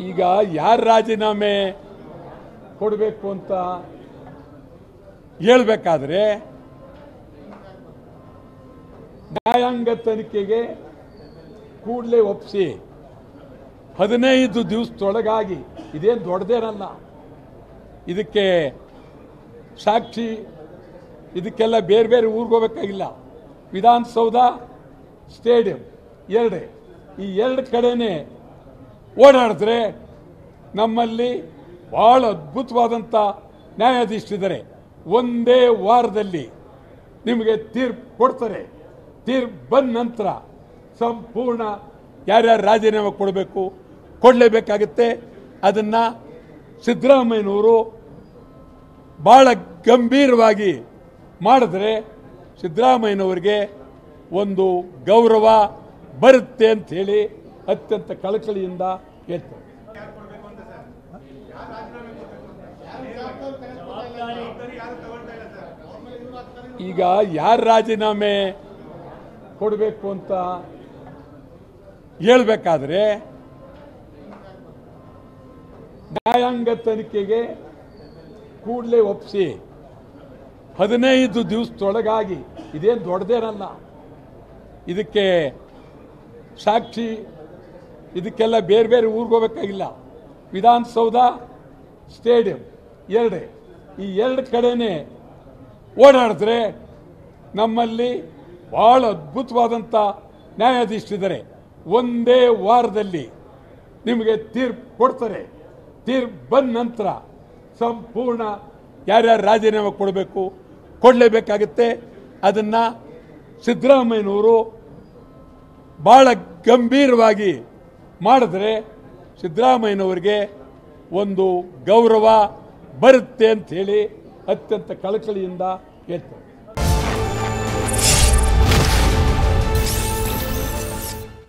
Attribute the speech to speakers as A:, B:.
A: ಈಗ ಯಾರು ರಾಜೀನಾಮೆ ಕೊಡಬೇಕು ಅಂತ ಹೇಳ್ಬೇಕಾದ್ರೆ ನ್ಯಾಯಾಂಗ ತನಿಖೆಗೆ ಕೂಡಲೇ ಒಪ್ಪಿಸಿ 15 ದಿವಸದೊಳಗಾಗಿ, ಇದೇನು ದೊಡ್ಡದೇನಲ್ಲ, ಇದಕ್ಕೆ ಸಾಕ್ಷಿ ಇದಕ್ಕೆಲ್ಲ ಬೇರೆ ಬೇರೆ ಊರಿಗೆ ಹೋಗಬೇಕಾಗಿಲ್ಲ. ವಿಧಾನಸೌಧ, ಸ್ಟೇಡಿಯಂ ಎರಡೇ, ಈ ಎರಡು ಕಡೆನೇ ಓಡಾಡಿದ್ರೆ ನಮ್ಮಲ್ಲಿ ಬಹಳ ಅದ್ಭುತವಾದಂಥ ನ್ಯಾಯಾಧೀಶರಿದ್ದಾರೆ. ಒಂದೇ ವಾರದಲ್ಲಿ ನಿಮಗೆ ತೀರ್ಪು ಕೊಡ್ತಾರೆ. ತೀರ್ಪು ಬಂದ ನಂತರ ಸಂಪೂರ್ಣ ಯಾರ್ಯಾರು ರಾಜೀನಾಮೆ ಕೊಡಬೇಕು ಕೊಡಲೇಬೇಕಾಗುತ್ತೆ. ಅದನ್ನು ಸಿದ್ದರಾಮಯ್ಯನವರು ಭಾಳ ಗಂಭೀರವಾಗಿ ಮಾಡಿದ್ರೆ ಸಿದ್ದರಾಮಯ್ಯನವರಿಗೆ ಒಂದು ಗೌರವ ಬರುತ್ತೆ ಅಂತ ಹೇಳಿ ಅತ್ಯಂತ ಕಳಕಳಿಯಿಂದ ಹೇಳ್ತಾರೆ. ಈಗ ಯಾರು ರಾಜೀನಾಮೆ ಕೊಡಬೇಕು ಅಂತ ಹೇಳ್ಬೇಕಾದ್ರೆ ನ್ಯಾಯಾಂಗ ತನಿಖೆಗೆ ಕೂಡಲೇ ಒಪ್ಪಿಸಿ 15 ದಿವಸದೊಳಗಾಗಿ, ಇದೇನು ದೊಡ್ಡದೇನಲ್ಲ, ಇದಕ್ಕೆ ಸಾಕ್ಷಿ ಇದಕ್ಕೆಲ್ಲ ಬೇರೆ ಬೇರೆ ಊರಿಗೆ ಹೋಗಬೇಕಾಗಿಲ್ಲ. ವಿಧಾನಸೌಧ, ಸ್ಟೇಡಿಯಂ ಎರಡೇ, ಈ ಎರಡು ಕಡೆನೇ ಓಡಾಡಿದ್ರೆ ನಮ್ಮಲ್ಲಿ ಬಹಳ ಅದ್ಭುತವಾದಂಥ ನ್ಯಾಯಾಧೀಶರಿದ್ದಾರೆ. ಒಂದೇ ವಾರದಲ್ಲಿ ನಿಮಗೆ ತೀರ್ಪು ಕೊಡ್ತಾರೆ. ತೀರ್ಪು ಬಂದ ನಂತರ ಸಂಪೂರ್ಣ ಯಾರ್ಯಾರು ರಾಜೀನಾಮೆ ಕೊಡಬೇಕು ಕೊಡಲೇಬೇಕಾಗುತ್ತೆ. ಅದನ್ನು ಸಿದ್ದರಾಮಯ್ಯನವರು ಭಾಳ ಗಂಭೀರವಾಗಿ ಮಾಡಿದ್ರೆ ಸಿದ್ದರಾಮಯ್ಯನವರಿಗೆ ಒಂದು ಗೌರವ ಬರುತ್ತೆ ಅಂತ ಹೇಳಿ ಅತ್ಯಂತ ಕಳಕಳಿಯಿಂದ ಹೇಳ್ತಾರೆ.